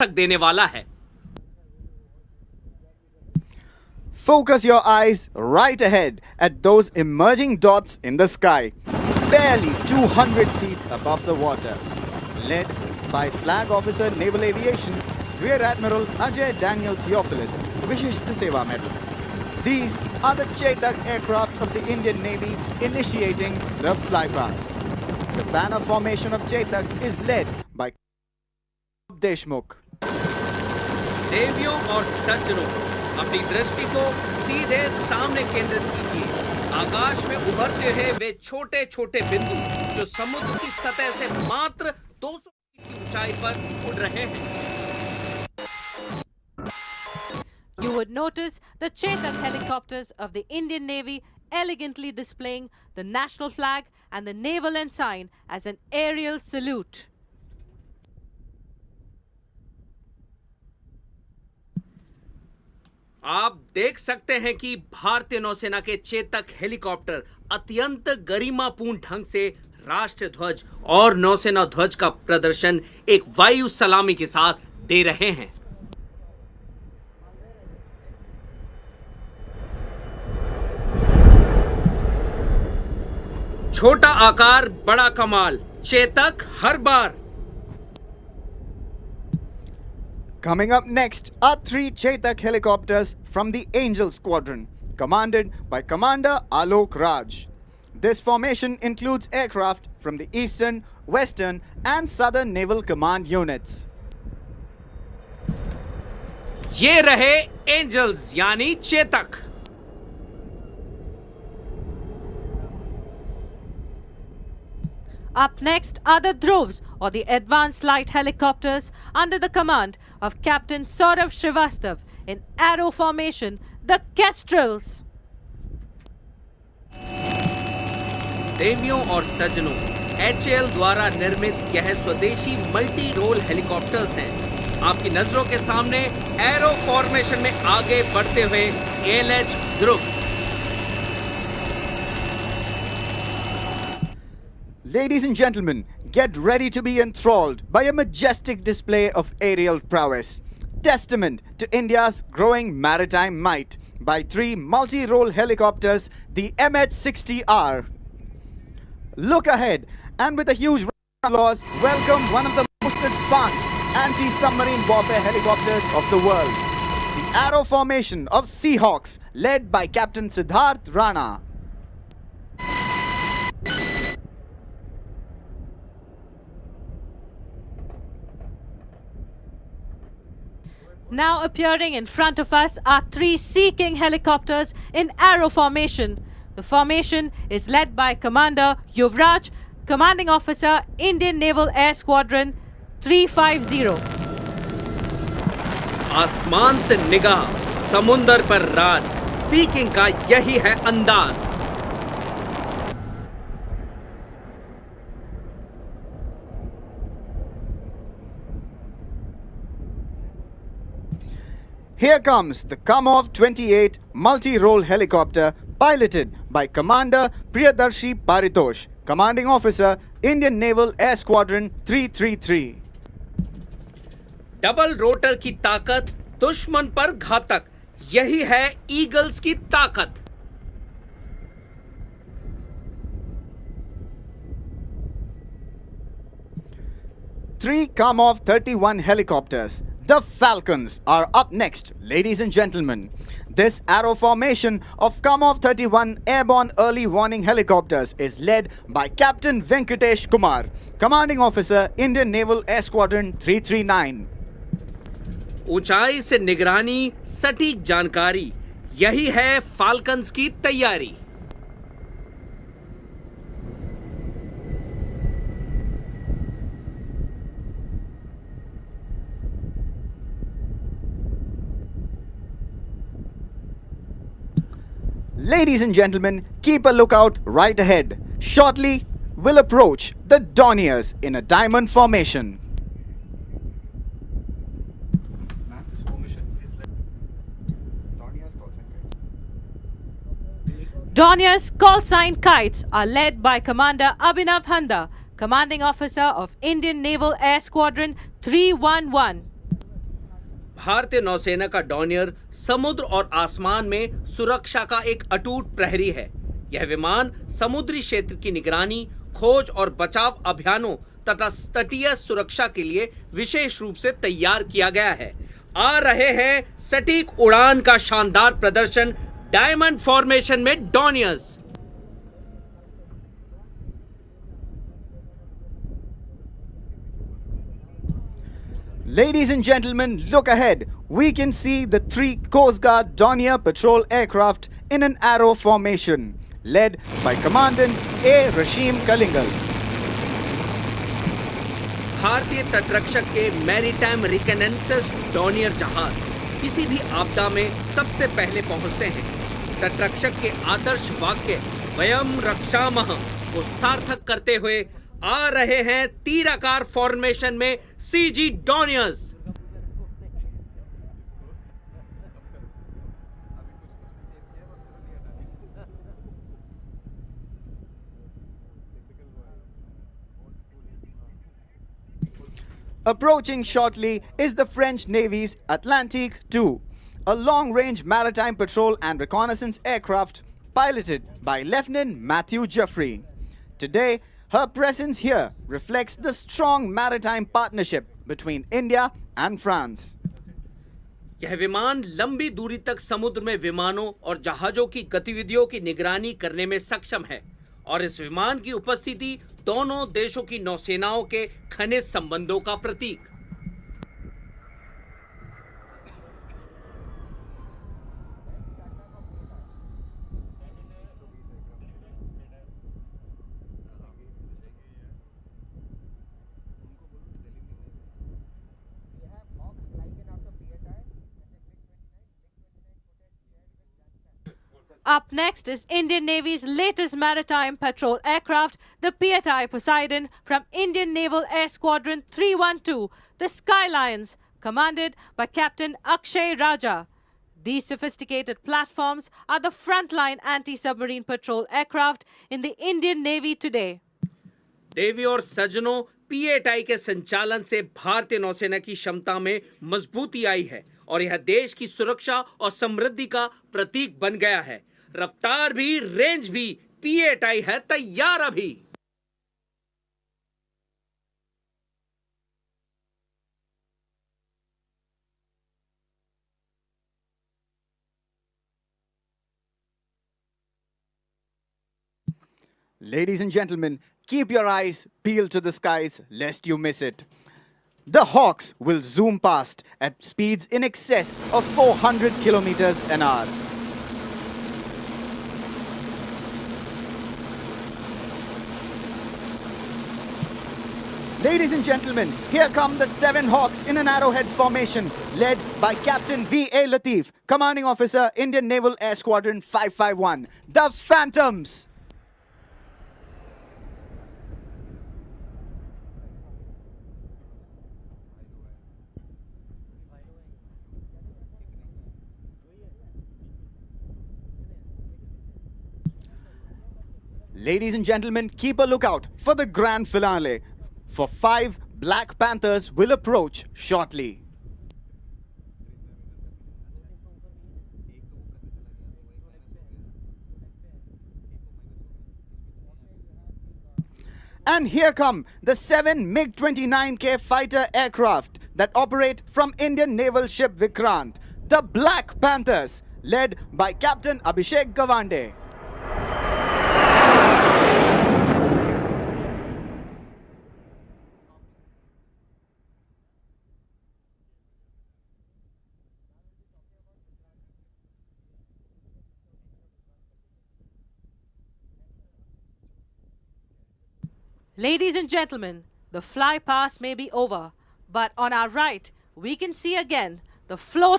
देने वाला है। Focus your eyes right ahead at those emerging dots in the sky, barely 200 feet above the water. Led by Flag Officer Naval Aviation, Rear Admiral Ajay Daniel Theophilus, Vishishta Seva Medal. These are the Chetak aircraft of the Indian Navy initiating the flypast. The banner formation of Chetaks is led by Deshmukh. देवियों और सज्जनों, अपनी दृष्टि को सीधे सामने केंद्रित कीजिए। आकाश में उभरते हुए वे छोटे छोटे बिंदु जो समुद्र की सतह से मात्र 200 फीट की ऊंचाई पर उड़ रहे हैं। You would notice the Chetak helicopters of the Indian Navy elegantly displaying the national flag and the naval ensign as an aerial salute. आप देख सकते हैं कि भारतीय नौसेना के चेतक हेलीकॉप्टर अत्यंत गरिमापूर्ण ढंग से राष्ट्र ध्वज और नौसेना ध्वज का प्रदर्शन एक वायु सलामी के साथ दे रहे हैं। छोटा आकार बड़ा कमाल, चेतक हर बार। Coming up next are 3 Chetak helicopters from the Angel Squadron, commanded by Commander Alok Raj. This formation includes aircraft from the Eastern, Western and Southern Naval Command units. ये रहे एंजल्स यानी Chetak. Up next are the Dhruvs, or the Advanced Light Helicopters, under the command of Captain Saurabh Srivastav in arrow formation, the Kestrels. देवियों और सज्जनों, HAL द्वारा निर्मित यह स्वदेशी मल्टी रोल हेलीकॉप्टर्स हैं। आपकी नजरों के सामने एरो फॉर्मेशन में आगे बढ़ते हुए ALH Dhruv. Ladies and gentlemen, get ready to be enthralled by a majestic display of aerial prowess, testament to India's growing maritime might, by 3 multi-role helicopters, the MH-60R. Look ahead, and with a huge round of applause, welcome one of the most advanced anti-submarine warfare helicopters of the world, the Arrow formation of Seahawks, led by Captain Siddharth Rana. Now appearing in front of us are 3 Sea King helicopters in arrow formation. The formation is led by Commander Yuvraj, Commanding Officer, Indian Naval Air Squadron 350. आसमान से निगाह, समुंदर पर राज, सी king का यही है अंदाज। Here comes the Kamov 28 multi-role helicopter piloted by Commander Priyadarshi Paritosh, Commanding Officer, Indian Naval Air Squadron 333. Double rotor की ताकत, दुश्मन पर घातक, यही है ईगल्स की ताकत। Three Kamov 31 helicopters, the Falcons, are up next, ladies and gentlemen. This arrow formation of Kamov 31 airborne early warning helicopters is led by Captain Venkatesh Kumar, Commanding Officer, Indian Naval Air Squadron 339. ऊंचाई से निगरानी, सटीक जानकारी, यही है falcons की तैयारी। Ladies and gentlemen, keep a lookout right ahead. Shortly, we'll approach the Dorniers in a diamond formation. Dornier's call sign kites are led by Commander Abhinav Handa, Commanding Officer of Indian Naval Air Squadron 311. भारतीय नौसेना का Dornier समुद्र और आसमान में सुरक्षा का एक अटूट प्रहरी है। यह विमान समुद्री क्षेत्र की निगरानी, खोज और बचाव अभियानों तथा तटीय सुरक्षा के लिए विशेष रूप से तैयार किया गया है। आ रहे हैं सटीक उड़ान का शानदार प्रदर्शन डायमंड फॉर्मेशन में डॉनियर्स। Ladies and gentlemen, look ahead. We can see the 3 Coast Guard Dornier patrol aircraft in an arrow formation, led by Commandant A. Rashim Kalingal. भारतीय तटरक्षक के मैरीटाइम रिकनेंसेस डॉनियर जहाज किसी भी आपदा में सबसे पहले पहुंचते हैं। तटरक्षक के आदर्श वाक्य वयम रक्षामः को सार्थक करते हुए आ रहे हैं तीराकार फॉर्मेशन में CG डॉनियर्स। Approaching shortly is the French Navy's Atlantique II, a long-range maritime patrol and reconnaissance aircraft piloted by Lieutenant Matthew Jeffrey. Today, her presence here reflects the strong maritime partnership between India and France. यह विमान लंबी दूरी तक समुद्र में विमानों और जहाजों की गतिविधियों की निगरानी करने में सक्षम है और इस विमान की उपस्थिति दोनों देशों की नौसेनाओं के खनिज संबंधों का प्रतीक। Up next is Indian Navy's latest maritime patrol aircraft, the PATI Poseidon from Indian Naval Air Squadron 312, the Sky Lions, commanded by Captain Akshay Raja. These sophisticated platforms are the frontline anti-submarine patrol aircraft in the Indian Navy today. देवी और सज्जनों, पीएटाई के संचालन से भारतीय नौसेना की क्षमता में मजबूती आई है और यह देश की सुरक्षा और समृद्धि का प्रतीक बन गया है। रफ्तार भी, रेंज भी, पीएटाई है तैयार अभी। Ladies and gentlemen, keep your eyes peeled to the skies lest you miss it. The Hawks will zoom past at speeds in excess of 400 kilometers an hour. Ladies and gentlemen, here come the 7 Hawks in an arrowhead formation, led by Captain V.A. Latif, Commanding Officer, Indian Naval Air Squadron 551, the Phantoms. Ladies and gentlemen, keep a lookout for the grand finale, for 5 Black Panthers will approach shortly. And here come the 7 MiG-29K fighter aircraft that operate from Indian naval ship Vikrant, the Black Panthers, led by Captain Abhishek Gawande. Ladies and gentlemen, the fly past may be over, but on our right, we can see again the float